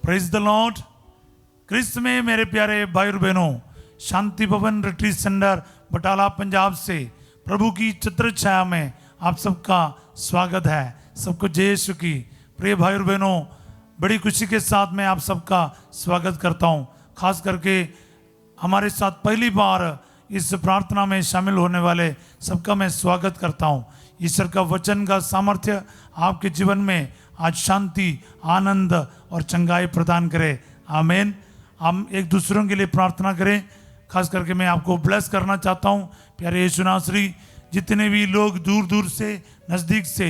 Praise the Lord. क्रिस्त में मेरे प्यारे भाई और बहनों, शांति भवन रिट्रीट सेंटर बटाला पंजाब से प्रभु की छत्र छाया में आप सबका स्वागत है। सबको जय यीशु की। प्रिय भाई और बहनों, बड़ी खुशी के साथ मैं आप सबका स्वागत करता हूं। खास करके हमारे साथ पहली बार इस प्रार्थना में शामिल होने वाले सबका मैं स्वागत करता हूं। ईश्वर का वचन का सामर्थ्य आपके जीवन में आज शांति, आनंद और चंगाई प्रदान करे। आमीन। हम एक दूसरों के लिए प्रार्थना करें। खास करके मैं आपको ब्लेस करना चाहता हूं। प्यारे यीशु नासरी, जितने भी लोग दूर दूर से, नज़दीक से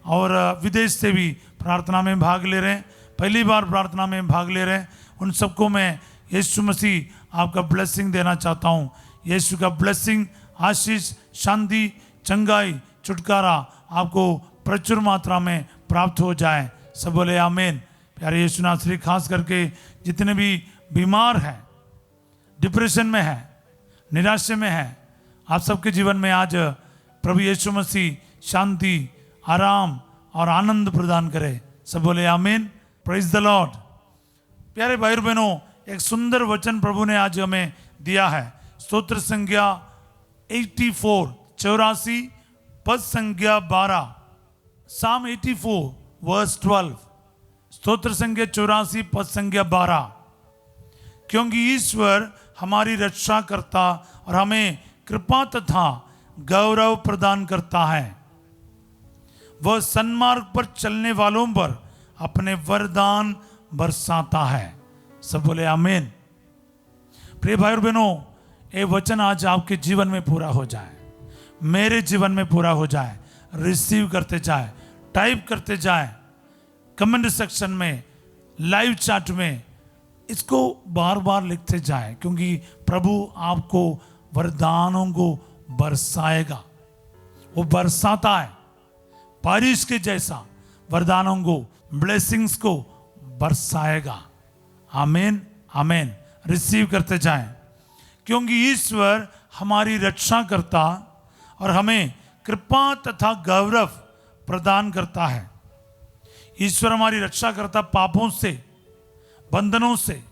और विदेश से भी प्रार्थना में भाग ले रहे हैं, पहली बार प्रार्थना में भाग ले रहे हैं, उन सबको मैं यीशु मसीह आपका ब्लेसिंग देना चाहता हूं। यीशु का ब्लेसिंग, आशीष, शांति, चंगाई, छुटकारा आपको प्रचुर मात्रा में प्राप्त हो जाए। सब बोले आमीन। प्यारे यीशु नासरी, खास करके जितने भी बीमार हैं, डिप्रेशन में है, निराशा में है, आप सबके जीवन में आज प्रभु यीशु मसीह शांति, आराम और आनंद प्रदान करे। सब बोले आमीन। Praise the Lord. प्यारे भाई और बहनों, एक सुंदर वचन प्रभु ने आज हमें दिया है। स्तोत्र संख्या 84 पद संख्या 12, Psalm 84 वर्स 12। स्तोत्र संख्या 84 पद संख्या 12। क्योंकि ईश्वर हमारी रक्षा करता और हमें कृपा तथा गौरव प्रदान करता है। वह सन्मार्ग पर चलने वालों पर अपने वरदान बरसाता है। सब बोले आमीन। प्रिय भाई और बहनों, ये वचन आज आपके जीवन में पूरा हो जाए, मेरे जीवन में पूरा हो जाए। रिसीव करते जाए, टाइप करते जाए, कमेंट सेक्शन में, लाइव चैट में इसको बार बार लिखते जाए, क्योंकि प्रभु आपको वरदानों को बरसाएगा। वो बरसाता है, बारिश के जैसा वरदानों को, ब्लेसिंग्स को बरसाएगा। आमीन आमीन। रिसीव करते जाएं। क्योंकि ईश्वर हमारी रक्षा करता और हमें कृपा तथा गौरव प्रदान करता है। ईश्वर हमारी रक्षा करता पापों से, बंधनों से,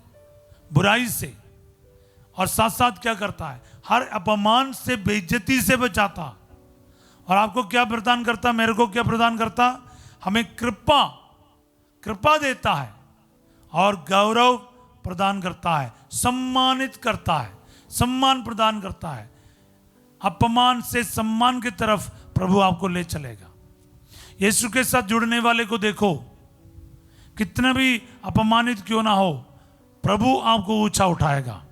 बुराई से, और साथ साथ क्या करता है, हर अपमान से, बेइज्जती से बचाता। और आपको क्या प्रदान करता, मेरे को क्या प्रदान करता, हमें कृपा देता है और गौरव प्रदान करता है, सम्मानित करता है, सम्मान प्रदान करता है। अपमान से सम्मान की तरफ प्रभु आपको ले चलेगा। यीशु के साथ जुड़ने वाले को देखो, कितना भी अपमानित क्यों ना हो, प्रभु आपको ऊंचा उठाएगा,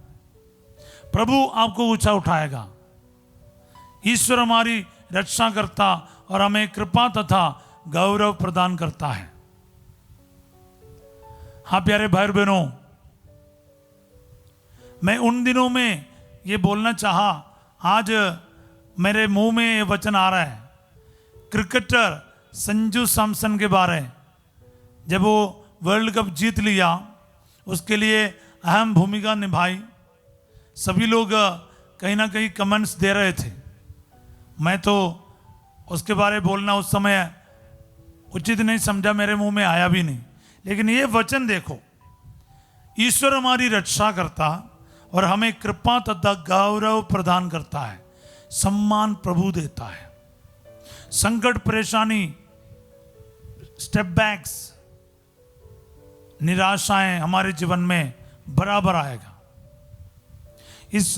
प्रभु आपको ऊंचा उठाएगा। ईश्वर हमारी रक्षा करता और हमें कृपा तथा गौरव प्रदान करता है। हाँ प्यारे भाई बहनों, मैं उन दिनों में ये बोलना चाहा, आज मेरे मुंह में ये वचन आ रहा है। क्रिकेटर संजू सैमसन के बारे, जब वो वर्ल्ड कप जीत लिया, उसके लिए अहम भूमिका निभाई। सभी लोग कहीं ना कहीं कमेंट्स दे रहे थे। मैं तो उसके बारे बोलना उस समय उचित नहीं समझा, मेरे मुंह में आया भी नहीं। लेकिन ये वचन देखो, ईश्वर हमारी रक्षा करता और हमें कृपा तथा गौरव प्रदान करता है, सम्मान प्रभु देता है। संकट, परेशानी, स्टेप बैक्स, निराशाएं हमारे जीवन में बराबर आएगा। इस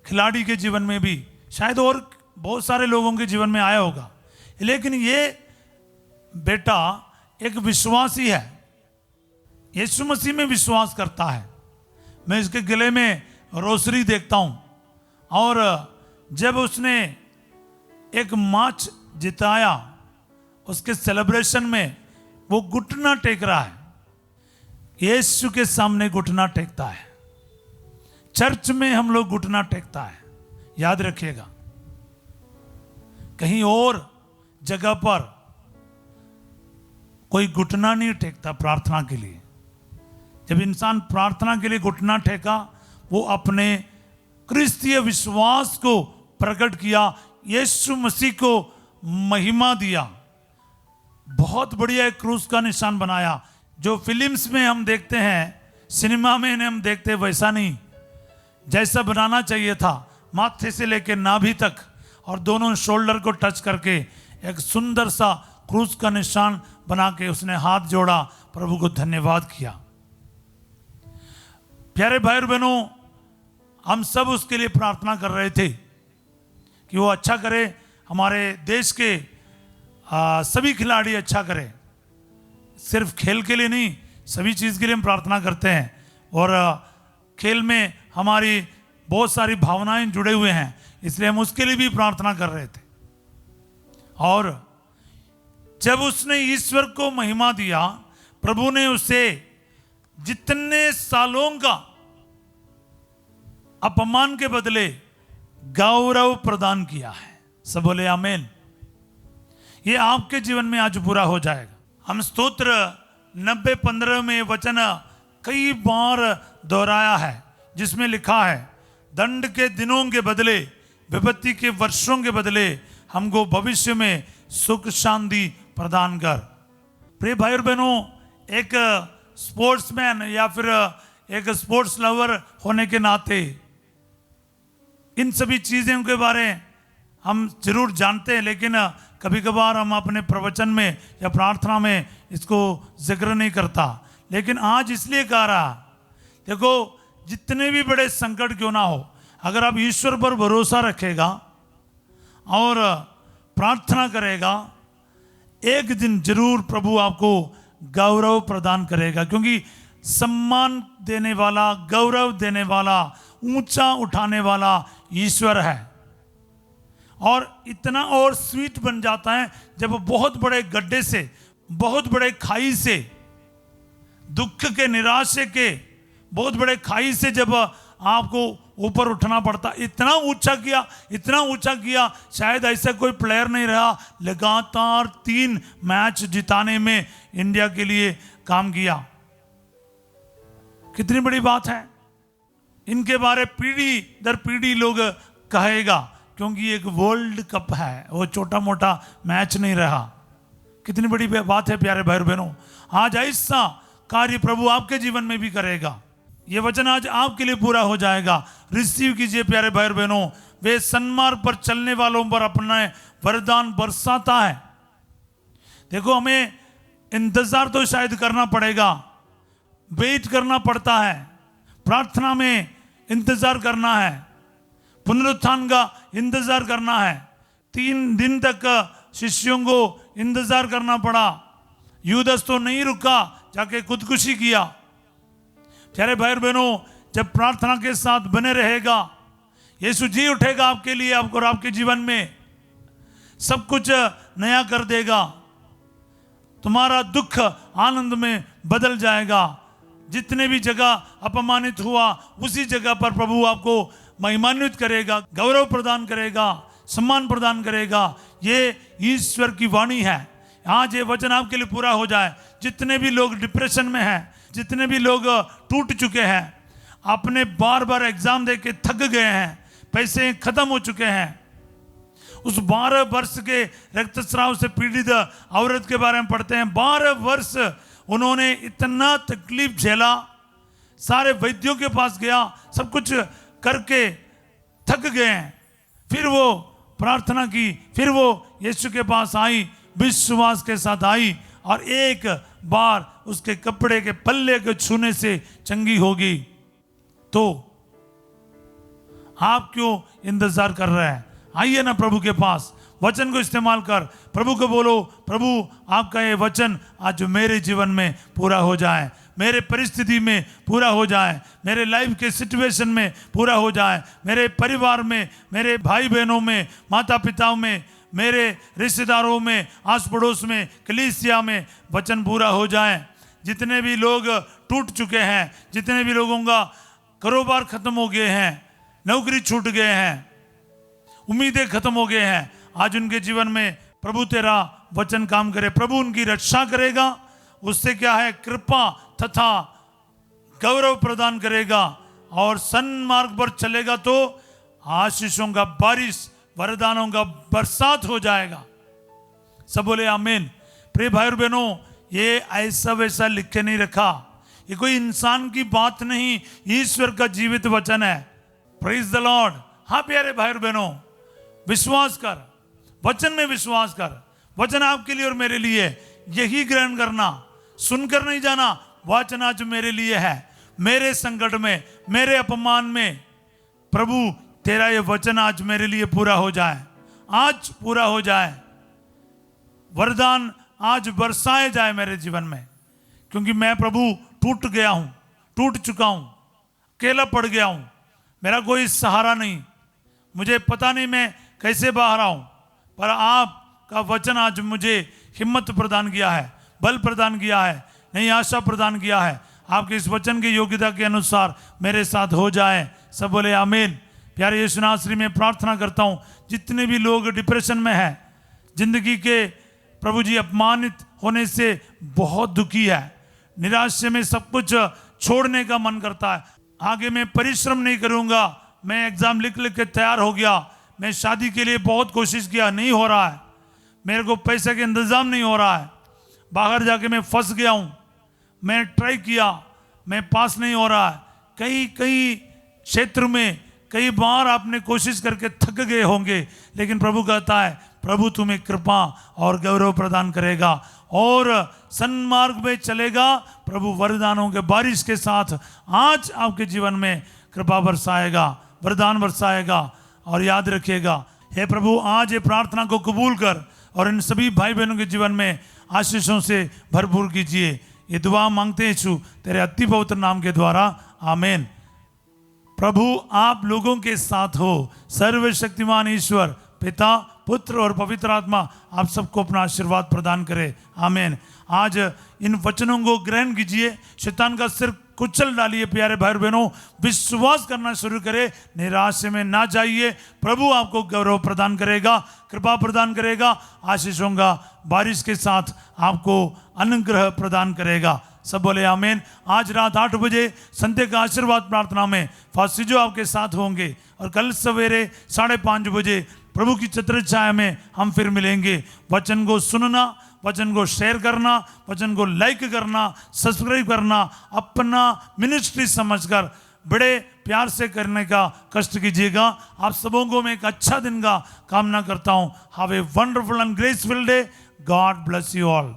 खिलाड़ी के जीवन में भी, शायद और बहुत सारे लोगों के जीवन में आया होगा। लेकिन ये बेटा एक विश्वासी है, यीशु मसीह में विश्वास करता है। मैं इसके गले में रोसरी देखता हूं, और जब उसने एक मैच जिताया, उसके सेलिब्रेशन में वो घुटना टेक रहा है, यीशु के सामने घुटना टेकता है। चर्च में हम लोग घुटना टेकता है, याद रखिएगा। कहीं और जगह पर कोई घुटना नहीं टेकता प्रार्थना के लिए। जब इंसान प्रार्थना के लिए घुटना टेका, वो अपने क्रिस्तीय विश्वास को प्रकट किया, यीशु मसीह को महिमा दिया। बहुत बढ़िया एक क्रूस का निशान बनाया, जो फिल्म्स में हम देखते हैं, सिनेमा में हम देखते हैं, वैसा नहीं। जैसा बनाना चाहिए था, माथे से लेकर नाभि तक और दोनों शोल्डर को टच करके एक सुंदर सा क्रूस का निशान बना के उसने हाथ जोड़ा, प्रभु को धन्यवाद किया। प्यारे भाई और बहनों, हम सब उसके लिए प्रार्थना कर रहे थे कि वो अच्छा करे, हमारे देश के सभी खिलाड़ी अच्छा करे। सिर्फ खेल के लिए नहीं, सभी चीज़ के लिए हम प्रार्थना करते हैं। और खेल में हमारी बहुत सारी भावनाएं जुड़े हुए हैं, इसलिए हम उसके लिए भी प्रार्थना कर रहे थे। और जब उसने ईश्वर को महिमा दिया, प्रभु ने उसे जितने सालों का अपमान के बदले गौरव प्रदान किया है। सब बोले आमीन। ये आपके जीवन में आज पूरा हो जाएगा। हम स्तोत्र 90:15 में वचन कई बार दोहराया है, जिसमें लिखा है, दंड के दिनों के बदले, विपत्ति के वर्षों के बदले हमको भविष्य में सुख शांति प्रदान कर। प्रिय भाई और बहनों, एक स्पोर्ट्समैन या फिर एक स्पोर्ट्स लवर होने के नाते इन सभी चीज़ों के बारे हम जरूर जानते हैं, लेकिन कभी कभार हम अपने प्रवचन में या प्रार्थना में इसको जिक्र नहीं करता। लेकिन आज इसलिए कह रहा, देखो जितने भी बड़े संकट क्यों ना हो, अगर आप ईश्वर पर भरोसा रखेगा और प्रार्थना करेगा, एक दिन जरूर प्रभु आपको गौरव प्रदान करेगा। क्योंकि सम्मान देने वाला, गौरव देने वाला, ऊंचा उठाने वाला ईश्वर है। और इतना और स्वीट बन जाता है जब बहुत बड़े गड्ढे से, बहुत बड़े खाई से, दुख के, निराशे के बहुत बड़े खाई से जब आपको ऊपर उठना पड़ता, इतना ऊंचा किया, इतना ऊंचा किया, शायद ऐसा कोई प्लेयर नहीं रहा। लगातार 3 मैच जिताने में इंडिया के लिए काम किया। कितनी बड़ी बात है। इनके बारे पीढ़ी दर पीढ़ी लोग कहेगा, क्योंकि एक वर्ल्ड कप है, वो छोटा मोटा मैच नहीं रहा। कितनी बड़ी बात है प्यारे भाई बहनों। आज ऐसा कार्य प्रभु आपके जीवन में भी करेगा। ये वचन आज आपके लिए पूरा हो जाएगा। रिसीव कीजिए प्यारे भाई बहनों। वे सन्मार्ग पर चलने वालों पर अपना वरदान बरसाता है। देखो, हमें इंतजार तो शायद करना पड़ेगा, वेट करना पड़ता है, प्रार्थना में इंतजार करना है, पुनरुत्थान का इंतजार करना है। 3 दिन तक शिष्यों को इंतजार करना पड़ा। यूदस तो नहीं रुका, जाके खुदकुशी किया। प्यारे भाई बहनों, जब प्रार्थना के साथ बने रहेगा, यीशु जी उठेगा आपके लिए, आपको और आपके जीवन में सब कुछ नया कर देगा। तुम्हारा दुख आनंद में बदल जाएगा। जितने भी जगह अपमानित हुआ, उसी जगह पर प्रभु आपको महिमान्वित करेगा, गौरव प्रदान करेगा, सम्मान प्रदान करेगा। ये ईश्वर की वाणी है। आज ये वचन आपके लिए पूरा हो जाए। जितने भी लोग डिप्रेशन में हैं, जितने भी लोग टूट चुके हैं, अपने बार बार एग्जाम दे के थक गए हैं, पैसे खत्म हो चुके हैं, उस 12 वर्ष के रक्तस्राव से पीड़ित औरत के बारे में पढ़ते हैं। 12 वर्ष उन्होंने इतना तकलीफ झेला, सारे वैद्यों के पास गया, सब कुछ करके थक गए हैं। फिर वो प्रार्थना की, फिर वो यीशु के पास आई, विश्वास के साथ आई और एक बार उसके कपड़े के पल्ले को छूने से चंगी होगी। तो आप क्यों इंतजार कर रहे हैं? आइए ना प्रभु के पास, वचन को इस्तेमाल कर, प्रभु को बोलो, प्रभु आपका ये वचन आज मेरे जीवन में पूरा हो जाए, मेरे परिस्थिति में पूरा हो जाए, मेरे लाइफ के सिचुएशन में पूरा हो जाए, मेरे परिवार में, मेरे भाई बहनों में, माता पिताओं में, मेरे रिश्तेदारों में, आस पड़ोस में, कलीसिया में वचन पूरा हो जाए। जितने भी लोग टूट चुके हैं, जितने भी लोगों का कारोबार खत्म हो गए हैं, नौकरी छूट गए हैं, उम्मीदें खत्म हो गए हैं, आज उनके जीवन में प्रभु तेरा वचन काम करे। प्रभु उनकी रक्षा करेगा, उससे क्या है, कृपा तथा गौरव प्रदान करेगा और सन्मार्ग पर चलेगा तो आशीषों का बारिश, वरदानों का बरसात हो जाएगा। सब बोले आमीन। प्रिय भाई और बहनों, ये ऐसा वैसा लिख के नहीं रखा, ये कोई इंसान की बात नहीं, ईश्वर का जीवित वचन है। Praise the Lord. हाँ प्यारे भाई और बहनों, विश्वास कर, वचन में विश्वास कर। वचन आपके लिए और मेरे लिए, यही ग्रहण करना, सुनकर नहीं जाना। वचन आज मेरे लिए है, मेरे संकट में, मेरे अपमान में। प्रभु तेरा ये वचन आज मेरे लिए पूरा हो जाए, आज पूरा हो जाए। वरदान आज बरसाए जाए मेरे जीवन में, क्योंकि मैं प्रभु टूट गया हूं, टूट चुका हूं, अकेला पड़ गया हूं, मेरा कोई सहारा नहीं, मुझे पता नहीं मैं कैसे बाहर आऊं। पर आपका वचन आज मुझे हिम्मत प्रदान किया है, बल प्रदान किया है, नई आशा प्रदान किया है। आपके इस वचन की योग्यता के अनुसार मेरे साथ हो जाए। सब बोले आमीन। प्यारे यीशु नासरी में प्रार्थना करता हूं, जितने भी लोग डिप्रेशन में हैं, जिंदगी के प्रभु जी अपमानित होने से बहुत दुखी है, निराशा में सब कुछ छोड़ने का मन करता है, आगे मैं परिश्रम नहीं करूंगा, मैं एग्जाम लिख लिख के तैयार हो गया, मैं शादी के लिए बहुत कोशिश किया, नहीं हो रहा है, मेरे को पैसे का इंतजाम नहीं हो रहा है, बाहर जाके मैं फंस गया हूं, मैं ट्राई किया, मैं पास नहीं हो रहा है। कई कई क्षेत्र में कई बार आपने कोशिश करके थक गए होंगे, लेकिन प्रभु कहता है, प्रभु तुम्हें कृपा और गौरव प्रदान करेगा और सन्मार्ग में चलेगा। प्रभु वरदानों के बारिश के साथ आज आपके जीवन में कृपा बरसाएगा, वरदान बरसाएगा। और याद रखिएगा, हे प्रभु आज ये प्रार्थना को कबूल कर और इन सभी भाई बहनों के जीवन में आशीषों से भरपूर कीजिए। ये दुआ मांगते हैं यीशु तेरे अति पवित्र नाम के द्वारा, आमीन। प्रभु आप लोगों के साथ हो। सर्वशक्तिमान ईश्वर पिता, पुत्र और पवित्र आत्मा आप सबको अपना आशीर्वाद प्रदान करे, आमीन। आज इन वचनों को ग्रहण कीजिए, शैतान का सिर कुचल डालिए। प्यारे भाई बहनों, विश्वास करना शुरू करें, निराशा में ना जाइए। प्रभु आपको गौरव प्रदान करेगा, कृपा प्रदान करेगा, आशीषों का बारिश के साथ आपको अनुग्रह प्रदान करेगा। सब बोले आमीन। आज रात 8 बजे संध्या का आशीर्वाद प्रार्थना में फासिजो आपके साथ होंगे और कल सवेरे 5:30 बजे प्रभु की छत्र छाया में हम फिर मिलेंगे। वचन को सुनना, वचन को शेयर करना, वचन को लाइक करना, सब्सक्राइब करना, अपना मिनिस्ट्री समझकर बड़े प्यार से करने का कष्ट कीजिएगा। आप सबों को मैं एक अच्छा दिन का कामना करता हूँ। Have a wonderful and graceful day. God bless you all.